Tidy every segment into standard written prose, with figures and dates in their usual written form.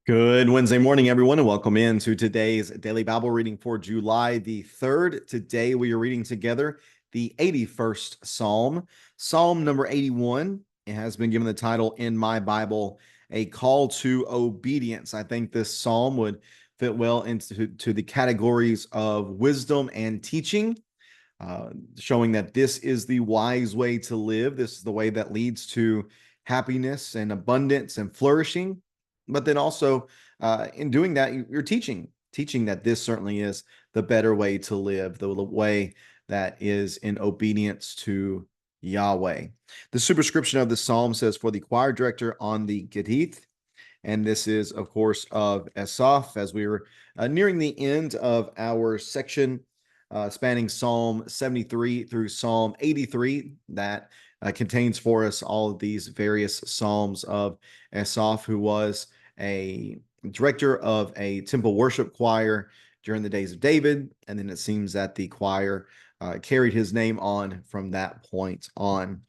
Good Wednesday morning, everyone, and welcome into today's daily Bible reading for July the 3rd. Today we are reading together the 81st Psalm, Psalm number 81. It has been given the title in my Bible, A Call to Obedience. I think this psalm would fit well into the categories of wisdom and teaching, showing that this is the wise way to live. This is the way that leads to happiness and abundance and flourishing. But then also, in doing that, you're teaching that this certainly is the better way to live, the way that is in obedience to Yahweh. The superscription of the psalm says, for the choir director on the Gittith. And this is, of course, of Asaph, as we were nearing the end of our section spanning Psalm 73 through Psalm 83, that contains for us all of these various psalms of Asaph, who was a director of a temple worship choir during the days of David. And then it seems that the choir carried his name on from that point on.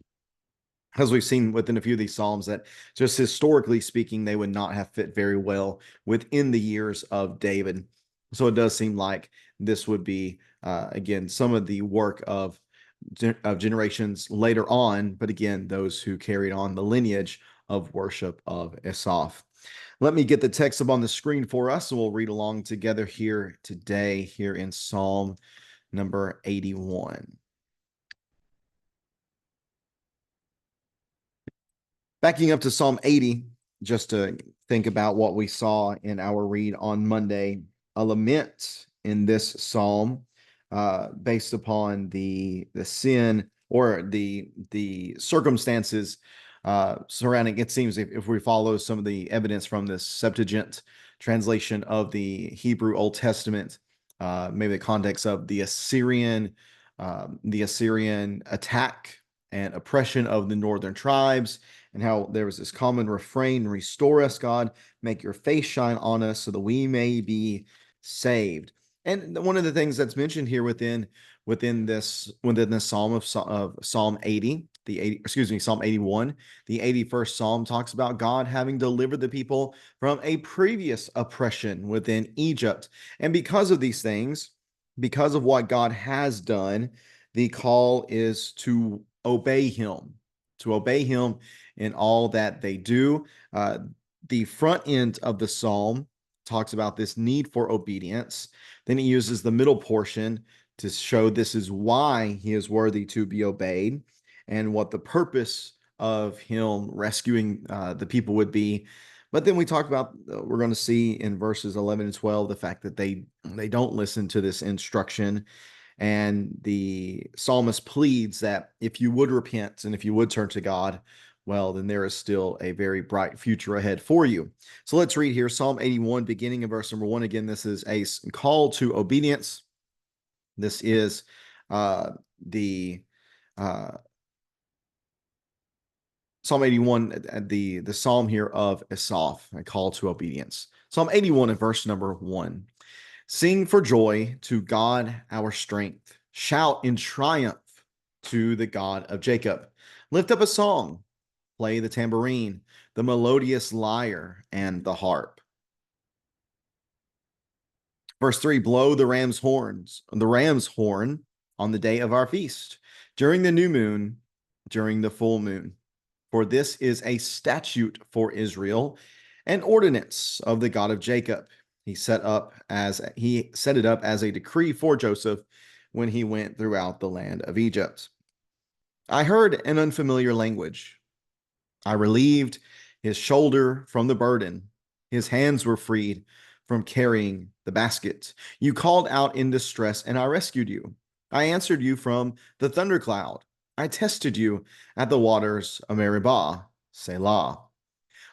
As we've seen within a few of these Psalms, that just historically speaking, they would not have fit very well within the years of David. So it does seem like this would be, again, some of the work of generations later on, but again, those who carried on the lineage of worship of Asaph. Let me get the text up on the screen for us, and we'll read along together here today, here in Psalm number 81. Backing up to Psalm 80, just to think about what we saw in our read on Monday, a lament in this psalm based upon the sin or the circumstances surrounding. It seems if we follow some of the evidence from the Septuagint translation of the Hebrew Old Testament, maybe the context of the Assyrian attack and oppression of the northern tribes, and how there was this common refrain: restore us, God, make your face shine on us so that we may be saved. And one of the things that's mentioned here within this Psalm of Psalm 80, Psalm 81, the 81st Psalm talks about God having delivered the people from a previous oppression within Egypt. And because of these things, because of what God has done, the call is to obey him in all that they do. The front end of the psalm talks about this need for obedience. Then he uses the middle portion to show this is why he is worthy to be obeyed and what the purpose of him rescuing the people would be. But then we talk about, we're going to see in verses 11 and 12, the fact that they don't listen to this instruction. And the psalmist pleads that if you would repent and if you would turn to God, well, then there is still a very bright future ahead for you. So let's read here Psalm 81, beginning of verse number 1. Again, this is a call to obedience. This is the Psalm 81, the psalm here of Asaph, a call to obedience. Psalm 81 and verse number 1. Sing for joy to God our strength. Shout in triumph to the God of Jacob. Lift up a song. Play the tambourine, the melodious lyre, and the harp. Verse 3, blow the ram's horn on the day of our feast, during the new moon, during the full moon. For this is a statute for Israel, an ordinance of the God of Jacob. He set it up as a decree for Joseph when he went throughout the land of Egypt. I heard an unfamiliar language. I relieved his shoulder from the burden. His hands were freed from carrying the basket. You called out in distress, and I rescued you. I answered you from the thundercloud. I tested you at the waters of Meribah, Selah.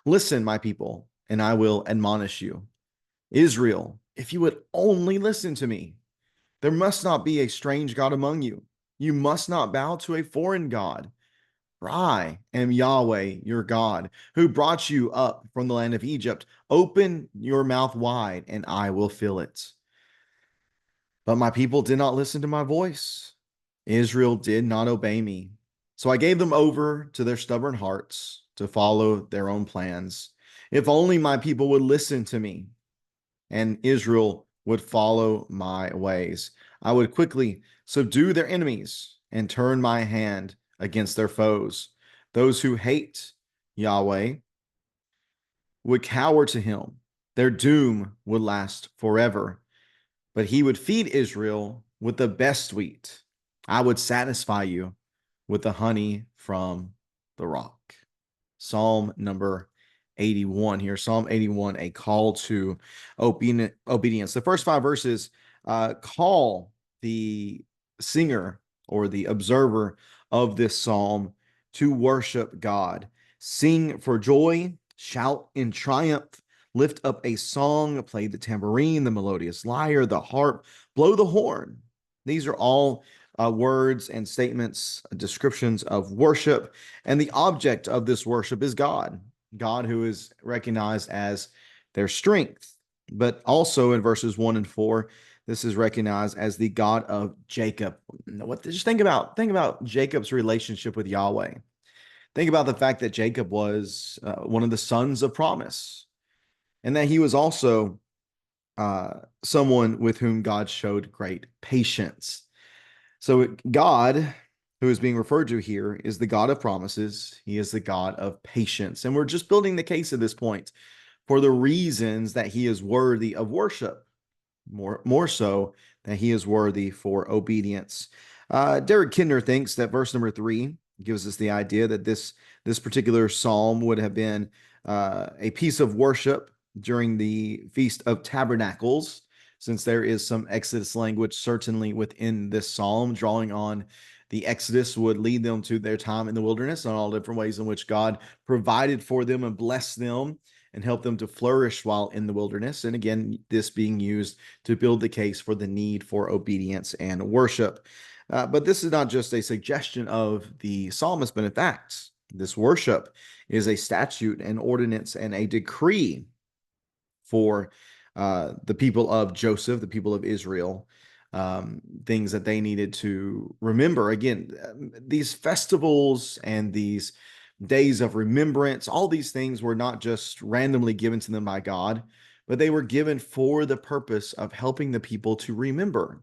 Listen, my people, and I will admonish you. Israel, if you would only listen to me, there must not be a strange God among you. You must not bow to a foreign God. For I am Yahweh, your God, who brought you up from the land of Egypt. Open your mouth wide, and I will fill it. But my people did not listen to my voice. Israel did not obey me. So I gave them over to their stubborn hearts to follow their own plans. If only my people would listen to me and Israel would follow my ways. I would quickly subdue their enemies and turn my hand against their foes. Those who hate Yahweh would cower to him. Their doom would last forever. But he would feed Israel with the best wheat. I would satisfy you with the honey from the rock. Psalm number 81 here. Psalm 81, a call to obedience. The first 5 verses call the singer or the observer of this psalm to worship God. Sing for joy, shout in triumph, lift up a song, play the tambourine, the melodious lyre, the harp, blow the horn. These are all words and statements, descriptions of worship. And the object of this worship is God, God who is recognized as their strength. But also in verses 1 and 4, this is recognized as the God of Jacob. Just think about Jacob's relationship with Yahweh. Think about the fact that Jacob was one of the sons of promise, and that he was also someone with whom God showed great patience. So God, who is being referred to here, is the God of promises. He is the God of patience. And we're just building the case at this point for the reasons that he is worthy of worship, more so that he is worthy for obedience. Derek Kidner thinks that verse number 3 gives us the idea that this particular psalm would have been a piece of worship during the Feast of Tabernacles, since there is some Exodus language certainly within this psalm, drawing on the Exodus would lead them to their time in the wilderness and all different ways in which God provided for them and blessed them and helped them to flourish while in the wilderness. And again, this being used to build the case for the need for obedience and worship. But this is not just a suggestion of the psalmist, but in fact, this worship is a statute, an ordinance, and a decree for the people of Joseph, the people of Israel, things that they needed to remember. Again, these festivals and these days of remembrance, all these things were not just randomly given to them by God, but they were given for the purpose of helping the people to remember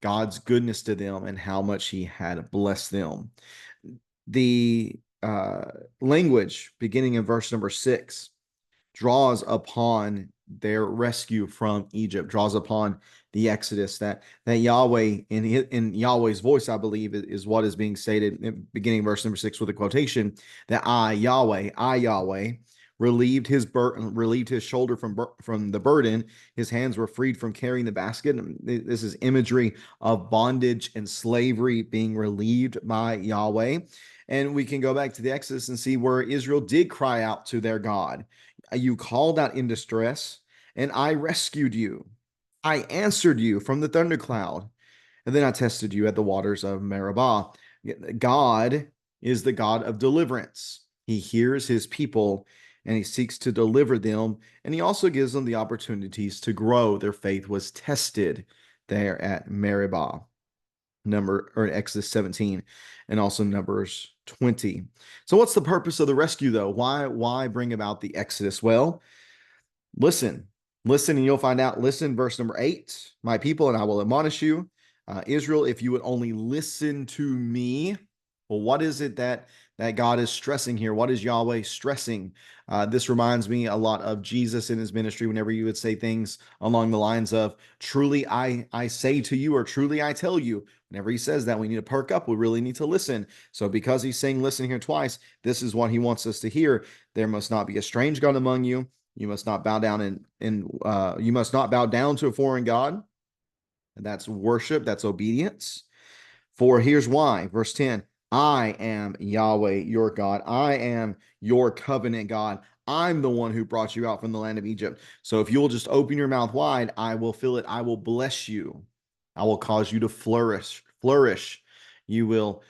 God's goodness to them and how much he had blessed them. The language beginning in verse number 6 draws upon their rescue from Egypt, draws upon the Exodus, that Yahweh, in Yahweh's voice, I believe, is what is being stated in beginning verse number 6 with a quotation, that I, Yahweh, relieved his shoulder from the burden. His hands were freed from carrying the basket. This is imagery of bondage and slavery being relieved by Yahweh. And we can go back to the Exodus and see where Israel did cry out to their God. You called out in distress, and I rescued you. I answered you from the thundercloud, and then I tested you at the waters of Meribah. God is the God of deliverance. He hears his people, and he seeks to deliver them, and he also gives them the opportunities to grow. Their faith was tested there at Meribah. Exodus 17, and also Numbers 20. So what's the purpose of the rescue, though? Why bring about the Exodus? Well, listen and you'll find out. Listen, verse number 8, my people, and I will admonish you, Israel, if you would only listen to me. Well, what is it that God is stressing here? What is Yahweh stressing? This reminds me a lot of Jesus in his ministry, whenever you would say things along the lines of, truly I say to you, or truly I tell you. Whenever he says that, we need to perk up. We really need to listen. So because he's saying listen here twice, this is what he wants us to hear. There must not be a strange God among you. You must not bow down you must not bow down to a foreign God. And that's worship. That's obedience. For here's why. Verse 10, I am Yahweh, your God. I am your covenant God. I'm the one who brought you out from the land of Egypt. So if you'll just open your mouth wide, I will fill it. I will bless you. I will cause you to flourish. You will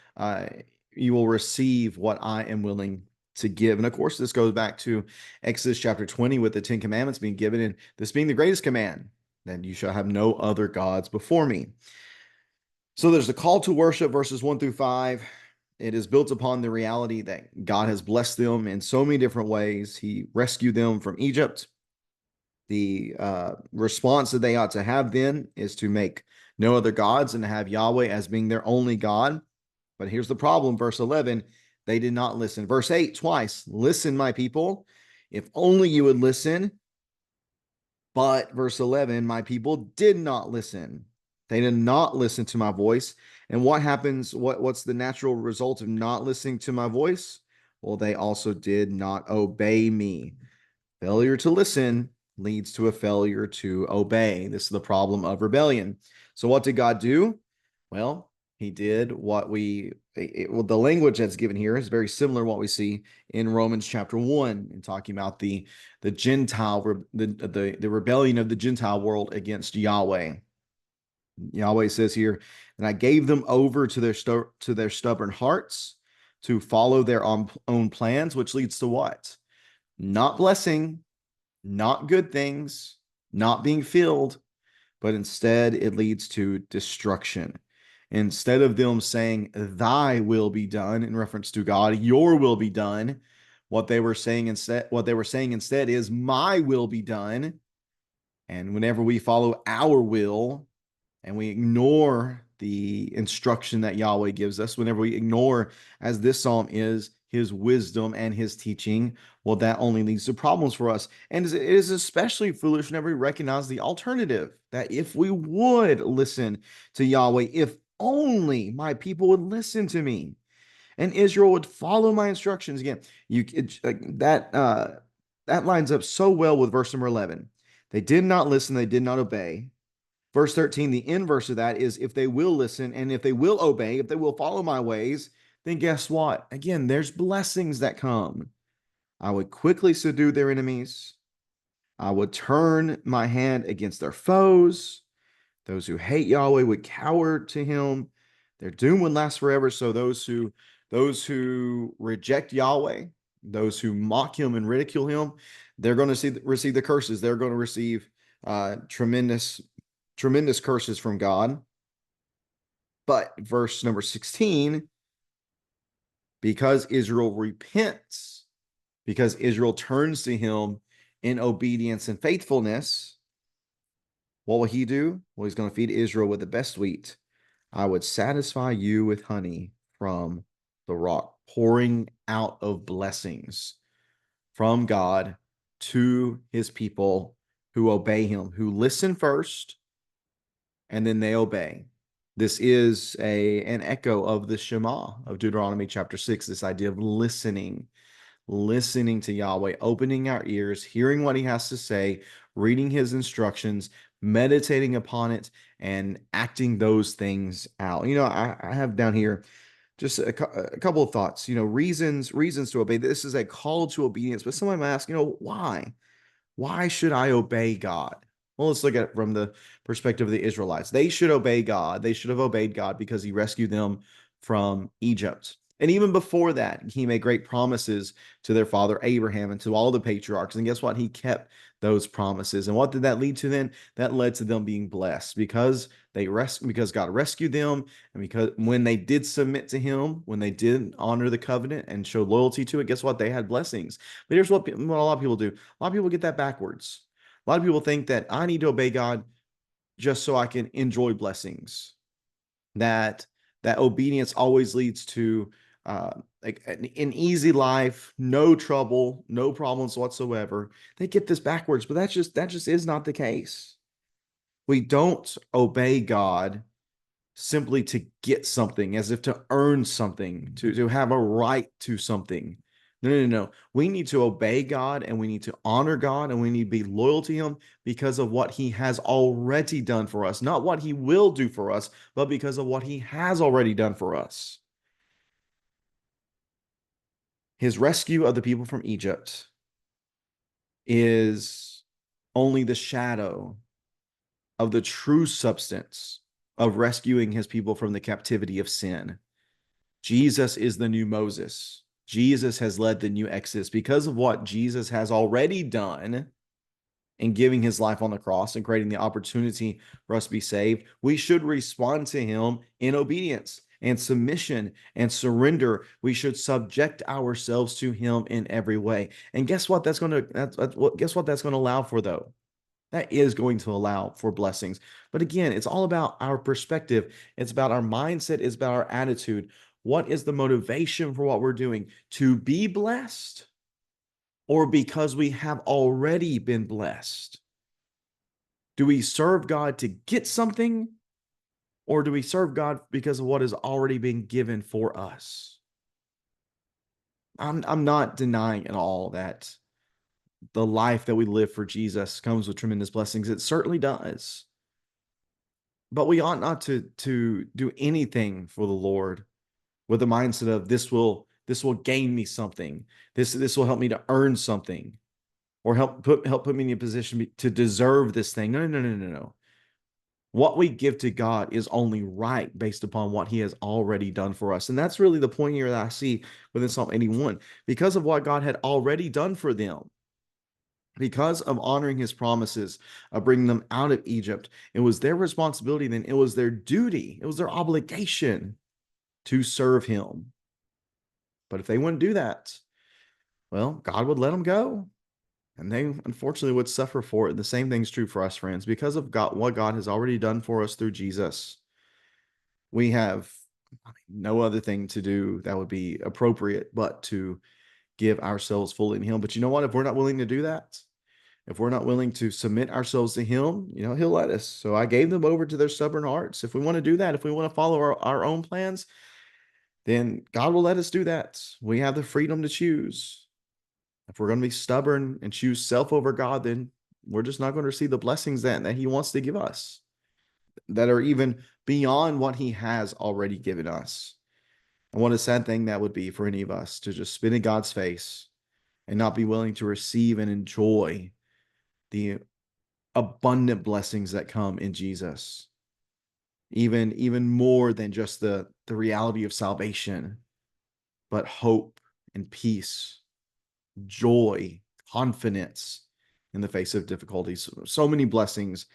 receive what I am willing to give. And of course, this goes back to Exodus chapter 20 with the 10 commandments being given, and this being the greatest command, that you shall have no other gods before me. So there's the call to worship, verses 1 through 5. it is built upon the reality that God has blessed them in so many different ways. He rescued them from Egypt. The response that they ought to have then is to make no other gods and to have Yahweh as being their only God. But here's the problem, verse 11, they did not listen. Verse 8, twice, listen, my people, if only you would listen. But verse 11, my people did not listen. They did not listen to my voice. And what happens? What's the natural result of not listening to my voice? Well, they also did not obey me. Failure to listen leads to a failure to obey. This is the problem of rebellion. So what did God do? Well, he did what the language that's given here is very similar to what we see in Romans chapter 1 in talking about the Gentile, the rebellion of the Gentile world against Yahweh. Yahweh says here, and I gave them over to their stubborn hearts to follow their own plans, which leads to what? Not blessing, not good things, not being filled, but instead it leads to destruction. Instead of them saying, thy will be done in reference to God, your will be done, what they were saying instead is my will be done. And whenever we follow our will and we ignore the instruction that Yahweh gives us, whenever we ignore, as this psalm is, his wisdom and his teaching, well, that only leads to problems for us. And it is especially foolish whenever we recognize the alternative, that if we would listen to Yahweh, if only my people would listen to me and Israel would follow my instructions. Again, that lines up so well with verse number 11. They did not listen, they did not obey. Verse 13, the inverse of that is if they will listen and if they will obey, if they will follow my ways, then guess what? Again, there's blessings that come. I would quickly subdue their enemies. I would turn my hand against their foes. Those who hate Yahweh would cower to him. Their doom would last forever. So those who reject Yahweh, those who mock him and ridicule him, they're going to receive the curses. They're going to receive tremendous curses from God. But verse number 16, because Israel repents, because Israel turns to him in obedience and faithfulness, what will he do? Well, he's going to feed Israel with the best wheat. I would satisfy you with honey from the rock, pouring out of blessings from God to his people who obey him, who listen first, and then they obey. This is an echo of the Shema of Deuteronomy chapter 6, this idea of listening to Yahweh, opening our ears, hearing what he has to say, reading his instructions, meditating upon it, and acting those things out. I have down here just a couple of thoughts, reasons to obey. This is a call to obedience, but someone might ask, why? Why should I obey God? Well, let's look at it from the perspective of the Israelites. They should obey God. They should have obeyed God because he rescued them from Egypt. And even before that, he made great promises to their father Abraham and to all the patriarchs. And guess what? He kept those promises. And what did that lead to then? That led to them being blessed because God rescued them, and because when they did submit to him, when they did honor the covenant and show loyalty to it, guess what? They had blessings. But here's what a lot of people do. A lot of people get that backwards. A lot of people think that I need to obey God just so I can enjoy blessings. That obedience always leads to like an easy life, no trouble, no problems whatsoever. They get this backwards, but that just is not the case. We don't obey God simply to get something, as if to earn something, to have a right to something. No. We need to obey God, and we need to honor God, and we need to be loyal to him because of what he has already done for us. Not what he will do for us, but because of what he has already done for us. His rescue of the people from Egypt is only the shadow of the true substance of rescuing his people from the captivity of sin. Jesus is the new Moses. Jesus has led the new Exodus because of what Jesus has already done in giving his life on the cross and creating the opportunity for us to be saved. We should respond to him in obedience. and submission and surrender. We should subject ourselves to him in every way. And guess what? Guess what that's going to allow for, though? That is going to allow for blessings. But again, it's all about our perspective. It's about our mindset. It's about our attitude. What is the motivation for what we're doing? To be blessed, or because we have already been blessed? Do we serve God to get something, or do we serve God because of what has already been given for us? I'm not denying at all that the life that we live for Jesus comes with tremendous blessings. It certainly does. But we ought not to do anything for the Lord with the mindset of this will gain me something. This will help me to earn something, or help put me in a position to deserve this thing. No, no, no, no, no. What we give to God is only right based upon what he has already done for us. And that's really the point here that I see within Psalm 81. Because of what God had already done for them, because of honoring his promises of bringing them out of Egypt, it was their responsibility then, it was their duty, it was their obligation to serve him. But if they wouldn't do that, well, God would let them go. And they unfortunately would suffer for it. The same thing's true for us, friends. Because of God, what God has already done for us through Jesus, we have no other thing to do that would be appropriate but to give ourselves fully to him. But you know what? If we're not willing to do that, if we're not willing to submit ourselves to him, he'll let us. So I gave them over to their stubborn hearts. If we want to do that, if we want to follow our own plans, then God will let us do that. We have the freedom to choose. If we're going to be stubborn and choose self over God, then we're just not going to receive the blessings that he wants to give us, that are even beyond what he has already given us. And what a sad thing that would be for any of us to just spit in God's face and not be willing to receive and enjoy the abundant blessings that come in Jesus. Even more than just the reality of salvation, but hope and peace, joy, confidence in the face of difficulties. So many blessings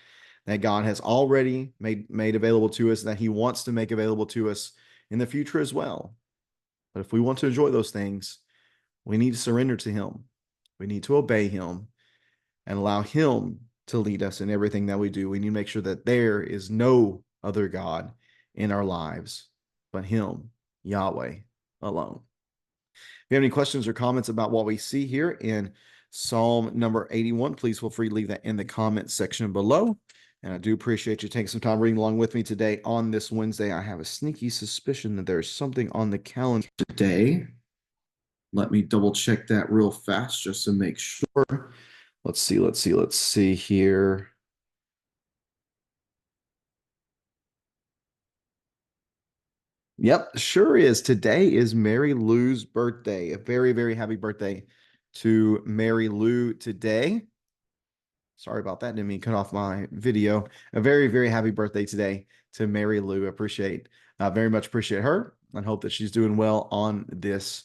that God has already made available to us, that he wants to make available to us in the future as well. But if we want to enjoy those things, we need to surrender to him. We need to obey him and allow him to lead us in everything that we do. We need to make sure that there is no other God in our lives but him, Yahweh, alone. If you have any questions or comments about what we see here in Psalm number 81, please feel free to leave that in the comment section below. And I do appreciate you taking some time reading along with me today on this Wednesday. I have a sneaky suspicion that there's something on the calendar today. Let me double check that real fast just to make sure. Let's see here. Yep, sure is. Today is Mary Lou's birthday. A very, very happy birthday to Mary Lou today. Sorry about that. Didn't mean to cut off my video. A very, very happy birthday today to Mary Lou. Very much appreciate her, and hope that she's doing well on this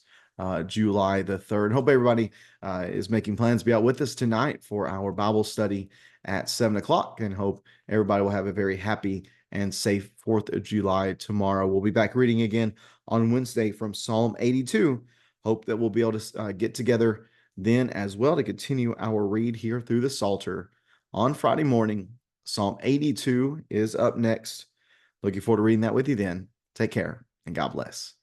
July the 3rd. Hope everybody is making plans to be out with us tonight for our Bible study at 7 o'clock, and hope everybody will have a very happy and safe 4th of July tomorrow. We'll be back reading again on Wednesday from Psalm 82. Hope that we'll be able to get together then as well to continue our read here through the Psalter on Friday morning. Psalm 82 is up next. Looking forward to reading that with you then. Take care and God bless.